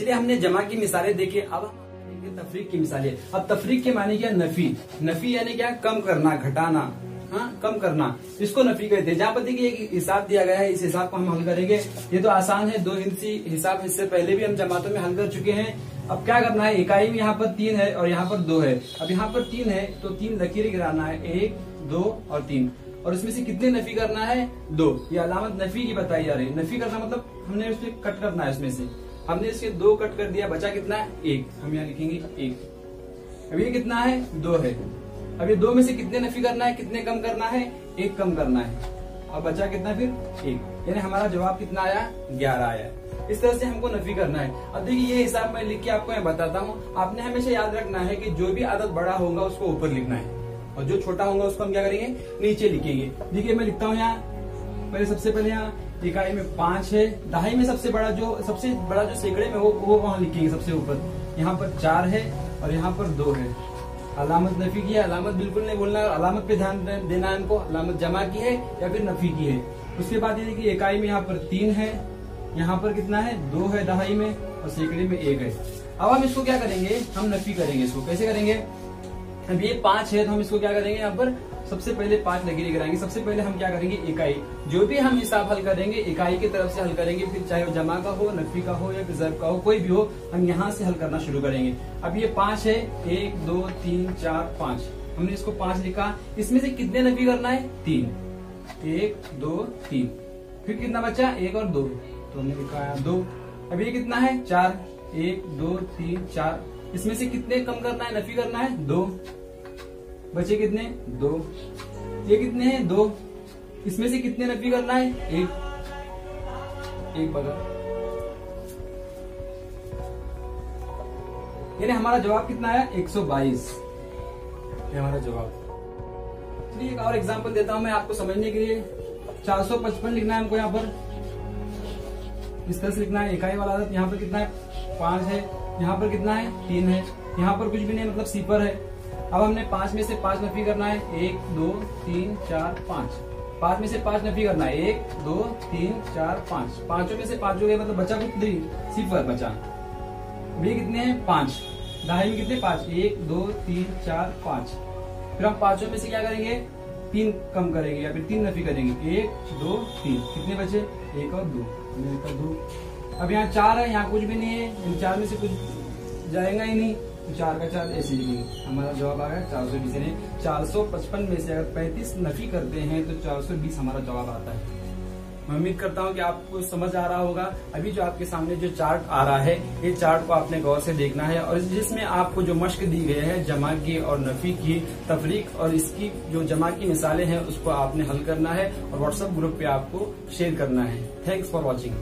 चलिए हमने जमा की मिसालें देखी, अब हम देखेंगे तफरीक की मिसालें। अब तफरीक के माने क्या, नफी। नफी यानी क्या, कम करना, घटाना, हाँ कम करना, इसको नफी कहते हैं। जहाँ पर देखिए एक हिसाब दिया गया है, इस हिसाब को हम हल करेंगे। ये तो आसान है, 2 हिंसी हिसाब इससे पहले भी हम जमातों में हल कर चुके हैं। अब क्या करना है, इकाई में यहाँ पर 3 है और यहाँ पर 2 है। अब यहाँ पर 3 है तो 3 लकीरें गिराना है, 1, 2 और 3, और इसमें से कितने नफी करना है, 2। ये अलामत नफी की बताई जा रही है। नफी करना मतलब हमने उसमें कट करना है, उसमें से हमने इसके 2 कट कर दिया, बचा कितना है, 1। हम यहाँ लिखेंगे 1। अब ये कितना है, 2 है। अब ये 2 में से कितने नफी करना है, कितने कम करना है, 1 कम करना है। अब बचा कितना फिर, 1। यानी हमारा जवाब कितना आया, 11 आया। इस तरह से हमको नफी करना है। अब देखिए ये हिसाब मैं लिख के आपको मैं बताता हूँ। आपने हमेशा याद रखना है कि जो भी आदत बड़ा होगा उसको ऊपर लिखना है और जो छोटा होगा उसको हम क्या करेंगे, नीचे लिखेंगे। देखिए मैं लिखता हूँ यहाँ पहले, सबसे पहले यहाँ इकाई में 5 है, दहाई में सबसे बड़ा जो सैकड़े में हो वो वहां लिखेंगे सबसे ऊपर। यहाँ पर 4 है और यहाँ पर 2 है। अलामत नफी की है, अलामत बिल्कुल नहीं बोलना, अलामत पे ध्यान देना है हमको। अलामत जमा की है या फिर नफी की है। उसके बाद ये देखिए इकाई में यहाँ पर 3 है, यहाँ पर कितना है, 2 है दहाई में, और सैकड़े में 1 है। अब हम इसको क्या करेंगे, हम नफी करेंगे। इसको कैसे करेंगे, अब ये 5 है तो हम इसको क्या करेंगे, यहाँ पर सबसे पहले 5 लकीरें गिराएंगे। सबसे पहले हम क्या करेंगे, इकाई, जो भी हम हिसाब हल करेंगे इकाई की तरफ से हल करेंगे। फिर चाहे वो जमा का हो, नफी का हो या फिर ज़र्ब का हो, कोई भी हो, हम यहाँ से हल करना शुरू करेंगे। अब ये 5 है, 1, 2, 3, 4, 5, हमने इसको 5 लिखा। इसमें से कितने नफी करना है, 3। 1, 2, 3, फिर कितना बचा, 1 और 2, तो हमने लिखा 2। अब ये कितना है, 4, 1, 2, 3, 4, इसमें से कितने कम करना है, नफी करना है, 2। बचे कितने, 2। ये कितने हैं, 2। इसमें से कितने नफी करना है, 1 बगा। यानी हमारा जवाब कितना आया, 122। ये हमारा जवाब। चलिए एक और एग्जांपल देता हूं मैं आपको समझने के लिए। 455 लिखना है हमको यहाँ पर, इस तरह से लिखना है। इकाई वाला आदत यहाँ पर कितना है, 5 है, यहाँ पर कितना है, 3 है, यहाँ पर कुछ भी नहीं मतलब सिफर है। अब हमने 5 में से 5 नफी करना है, 1, 2, 3, 4, 5। 5 में से 5 नफी करना है, 1, 2, 3, 4, 5। 5 में से 5 हो गए, मतलब बचा कुछ नहीं, सिफर बचा। ये कितने हैं, 5। दहाई में कितने, 5, 1, 2, 3, 4, 5। फिर हम 5 में से क्या करेंगे, 3 कम करेंगे या फिर 3 नफी करेंगे, 1, 2, 3, कितने बचे, 1 और 2, 2। अब यहाँ 4 है, यहाँ कुछ भी नहीं है, इन 4 में से कुछ जाएगा ही नहीं, तो 4 का 4 ऐसे लिखेंगे। हमारा जवाब आ गया 420। यानी 455 में से अगर 35 नफी करते हैं तो 420 हमारा जवाब आता है। मैं उम्मीद करता हूं कि आपको समझ आ रहा होगा। अभी जो आपके सामने जो चार्ट आ रहा है, ये चार्ट को आपने गौर से देखना है और जिसमें आपको जो मश्क दी गई है जमा की और नफी की, तफरीक और इसकी जो जमा की मिसालें हैं उसको आपने हल करना है और व्हाट्सएप ग्रुप पे आपको शेयर करना है। Thanks for watching.